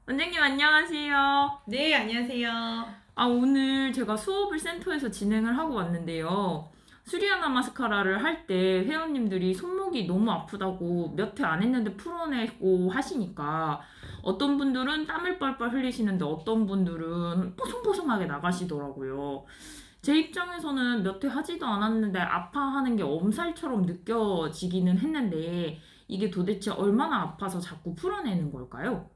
원장님 안녕하세요. 네, 안녕하세요. 오늘 제가 수업을 센터에서 진행을 하고 왔는데요. 수리하나 마스카라를 할 때 회원님들이 손목이 너무 아프다고 몇 회 안 했는데 풀어내고 하시니까 어떤 분들은 땀을 뻘뻘 흘리시는데 어떤 분들은 뽀송뽀송하게 나가시더라고요. 제 입장에서는 몇 회 하지도 않았는데 아파하는 게 엄살처럼 느껴지기는 했는데 이게 도대체 얼마나 아파서 자꾸 풀어내는 걸까요?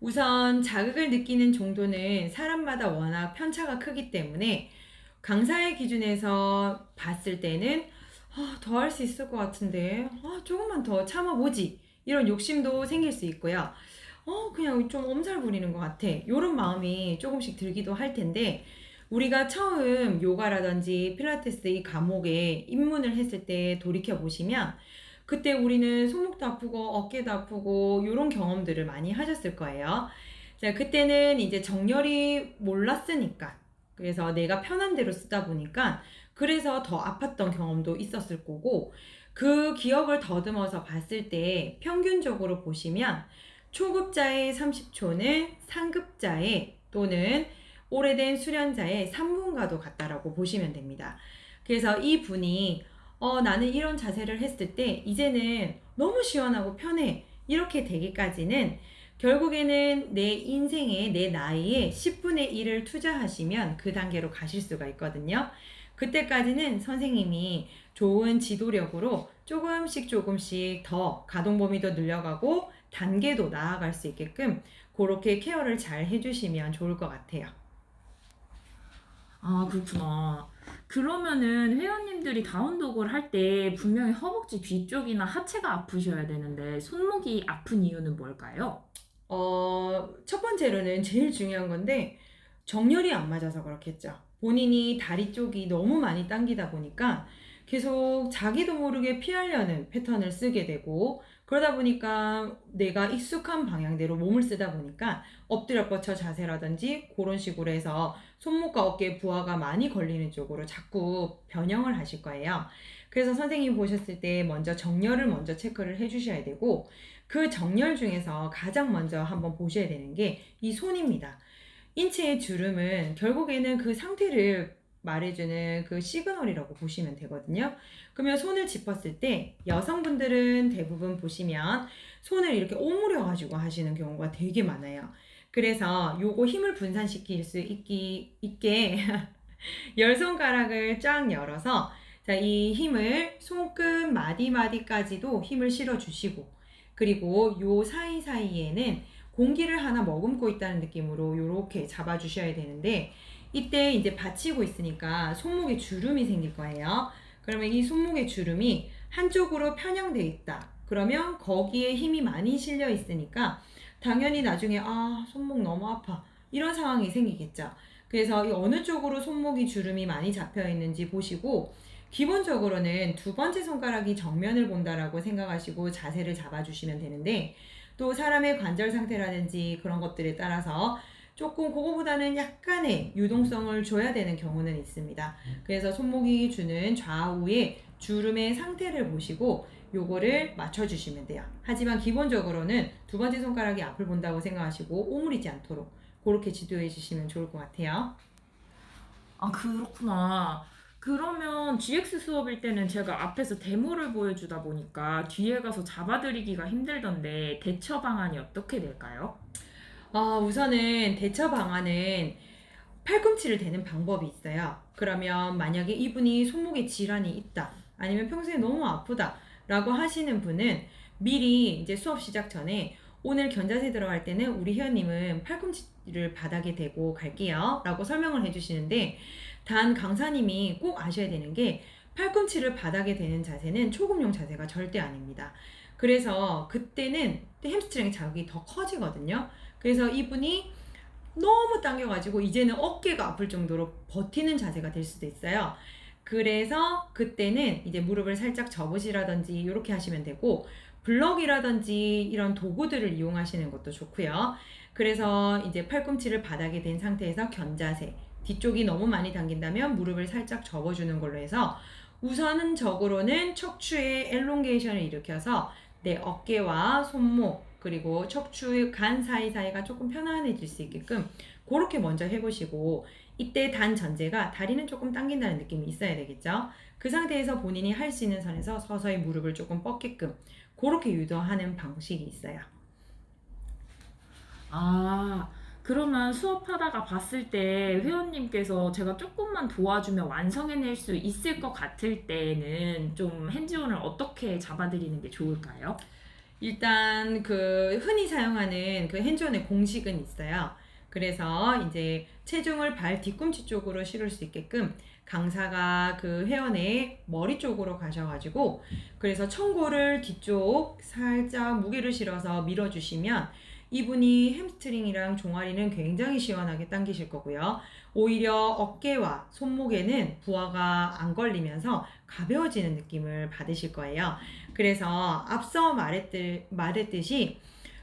우선 자극을 느끼는 정도는 사람마다 워낙 편차가 크기 때문에 강사의 기준에서 봤을 때는 더 할 수 있을 것 같은데 조금만 더 참아보지 이런 욕심도 생길 수 있고요. 그냥 좀 엄살 부리는 것 같아 이런 마음이 조금씩 들기도 할 텐데 우리가 처음 요가라든지 필라테스 이 과목에 입문을 했을 때 돌이켜 보시면 그때 우리는 손목도 아프고 어깨도 아프고 이런 경험들을 많이 하셨을 거예요. 자, 그때는 이제 정렬이 몰랐으니까 그래서 내가 편한 대로 쓰다 보니까 그래서 더 아팠던 경험도 있었을 거고 그 기억을 더듬어서 봤을 때 평균적으로 보시면 초급자의 30초는 상급자의 또는 오래된 수련자의 3분과도 같다라고 보시면 됩니다. 그래서 이 분이 나는 이런 자세를 했을 때 이제는 너무 시원하고 편해 이렇게 되기까지는 결국에는 내 인생에 내 나이에 10분의 1을 투자하시면 그 단계로 가실 수가 있거든요. 그때까지는 선생님이 좋은 지도력으로 조금씩 더 가동 범위도 늘려가고 단계도 나아갈 수 있게끔 그렇게 케어를 잘 해주시면 좋을 것 같아요. 그렇구나. 그러면은 회원님들이 다운독을 할 때 분명히 허벅지 뒤쪽이나 하체가 아프셔야 되는데 손목이 아픈 이유는 뭘까요? 첫 번째로는 제일 중요한 건데 정렬이 안 맞아서 그렇겠죠. 본인이 다리 쪽이 너무 많이 당기다 보니까 계속 자기도 모르게 피하려는 패턴을 쓰게 되고 그러다 보니까 내가 익숙한 방향대로 몸을 쓰다 보니까 엎드려 뻗쳐 자세라든지 그런 식으로 해서 손목과 어깨에 부하가 많이 걸리는 쪽으로 자꾸 변형을 하실 거예요. 그래서 선생님 보셨을 때 먼저 정렬을 먼저 체크를 해 주셔야 되고 그 정렬 중에서 가장 먼저 한번 보셔야 되는 게 이 손입니다. 인체의 주름은 결국에는 그 상태를 말해주는 그 시그널이라고 보시면 되거든요. 그러면 손을 짚었을 때 여성분들은 대부분 보시면 손을 이렇게 오므려 가지고 하시는 경우가 되게 많아요. 그래서 요거 힘을 분산시킬 수 있게 열 손가락을 쫙 열어서 자, 이 힘을 손끝 마디마디까지도 힘을 실어 주시고 그리고 요 사이사이에는 공기를 하나 머금고 있다는 느낌으로 요렇게 잡아 주셔야 되는데 이때 이제 받치고 있으니까 손목에 주름이 생길 거예요. 그러면 이 손목의 주름이 한쪽으로 편향되어 있다. 그러면 거기에 힘이 많이 실려 있으니까 당연히 나중에 손목 너무 아파 이런 상황이 생기겠죠. 그래서 이 어느 쪽으로 손목이 주름이 많이 잡혀 있는지 보시고 기본적으로는 두 번째 손가락이 정면을 본다라고 생각하시고 자세를 잡아주시면 되는데 또 사람의 관절 상태라든지 그런 것들에 따라서 조금 그거보다는 약간의 유동성을 줘야 되는 경우는 있습니다. 그래서 손목이 주는 좌우의 주름의 상태를 보시고 요거를 맞춰주시면 돼요. 하지만 기본적으로는 두 번째 손가락이 앞을 본다고 생각하시고 오므리지 않도록 그렇게 지도해 주시면 좋을 것 같아요. 그렇구나. 그러면 GX 수업일 때는 제가 앞에서 데모를 보여주다 보니까 뒤에 가서 잡아드리기가 힘들던데 대처 방안이 어떻게 될까요? 우선은 대처 방안은 팔꿈치를 대는 방법이 있어요. 그러면 만약에 이분이 손목에 질환이 있다, 아니면 평소에 너무 아프다 라고 하시는 분은 미리 이제 수업 시작 전에 오늘 견자세 들어갈 때는 우리 회원님은 팔꿈치를 바닥에 대고 갈게요 라고 설명을 해주시는데 단 강사님이 꼭 아셔야 되는 게 팔꿈치를 바닥에 대는 자세는 초급용 자세가 절대 아닙니다. 그래서 그때는 햄스트링 자극이 더 커지거든요. 그래서 이분이 너무 당겨가지고 이제는 어깨가 아플 정도로 버티는 자세가 될 수도 있어요. 그래서 그때는 이제 무릎을 살짝 접으시라든지 이렇게 하시면 되고 블럭이라든지 이런 도구들을 이용하시는 것도 좋고요. 그래서 이제 팔꿈치를 바닥에 댄 상태에서 견자세, 뒤쪽이 너무 많이 당긴다면 무릎을 살짝 접어주는 걸로 해서 우선적으로는 척추의 엘롱게이션을 일으켜서 내 어깨와 손목 그리고 척추 간 사이사이가 조금 편안해질 수 있게끔 그렇게 먼저 해보시고, 이때 단 전제가 다리는 조금 당긴다는 느낌이 있어야 되겠죠. 그 상태에서 본인이 할 수 있는 선에서 서서히 무릎을 조금 뻗게끔 그렇게 유도하는 방식이 있어요. 아, 그러면 수업하다가 봤을 때 회원님께서 제가 조금만 도와주면 완성해낼 수 있을 것 같을 때는 좀 핸즈온을 어떻게 잡아드리는 게 좋을까요? 일단 그 흔히 사용하는 그 핸즈온의 공식은 있어요. 그래서 이제 체중을 발 뒤꿈치 쪽으로 실을 수 있게끔 강사가 그 회원의 머리 쪽으로 가셔가지고, 그래서 청고를 뒤쪽 살짝 무게를 실어서 밀어주시면 이분이 햄스트링이랑 종아리는 굉장히 시원하게 당기실 거고요. 오히려 어깨와 손목에는 부하가 안 걸리면서 가벼워지는 느낌을 받으실 거예요. 그래서 앞서 말했듯이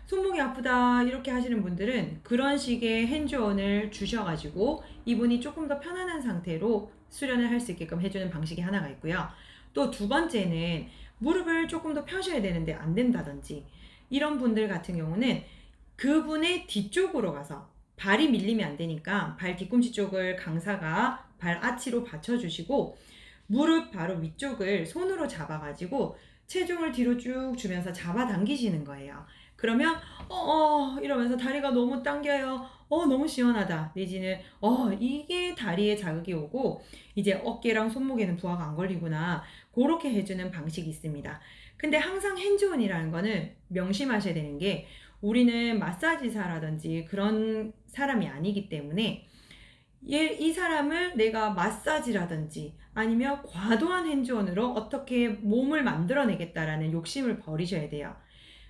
손목이 아프다 이렇게 하시는 분들은 그런 식의 핸즈온을 주셔가지고 이분이 조금 더 편안한 상태로 수련을 할 수 있게끔 해주는 방식이 하나가 있고요. 또 두 번째는 무릎을 조금 더 펴셔야 되는데 안 된다든지 이런 분들 같은 경우는 그분의 뒤쪽으로 가서, 발이 밀리면 안 되니까 발 뒤꿈치 쪽을 강사가 발 아치로 받쳐주시고 무릎 바로 위쪽을 손으로 잡아가지고 체중을 뒤로 쭉 주면서 잡아당기시는 거예요. 그러면 이러면서 다리가 너무 당겨요. 너무 시원하다. 내지는 이게 다리에 자극이 오고 이제 어깨랑 손목에는 부하가 안 걸리구나. 그렇게 해주는 방식이 있습니다. 근데 항상 핸즈온이라는 거는 명심하셔야 되는 게, 우리는 마사지사라든지 그런 사람이 아니기 때문에 이 사람을 내가 마사지라든지 아니면 과도한 핸즈온으로 어떻게 몸을 만들어내겠다라는 욕심을 버리셔야 돼요.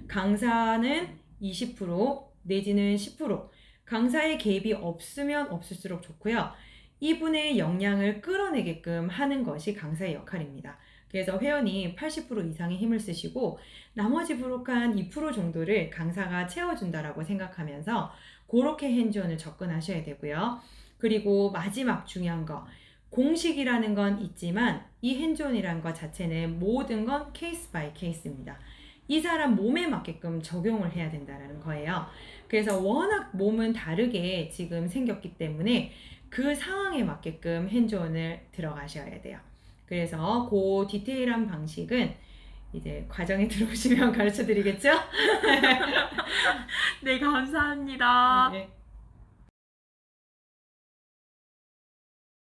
강사는 20% 내지는 10%, 강사의 개입이 없으면 없을수록 좋고요. 이분의 역량을 끌어내게끔 하는 것이 강사의 역할입니다. 그래서 회원이 80% 이상의 힘을 쓰시고 나머지 부족한 2% 정도를 강사가 채워준다라고 생각하면서 그렇게 핸즈온을 접근하셔야 되고요. 그리고 마지막 중요한 거, 공식이라는 건 있지만 이 핸즈온이라는 것 자체는 모든 건 케이스 바이 케이스입니다. 이 사람 몸에 맞게끔 적용을 해야 된다는 거예요. 그래서 워낙 몸은 다르게 지금 생겼기 때문에 그 상황에 맞게끔 핸즈온을 들어가셔야 돼요. 그래서 그 디테일한 방식은 이제 과정에 들어오시면 가르쳐 드리겠죠? 네, 감사합니다. 네.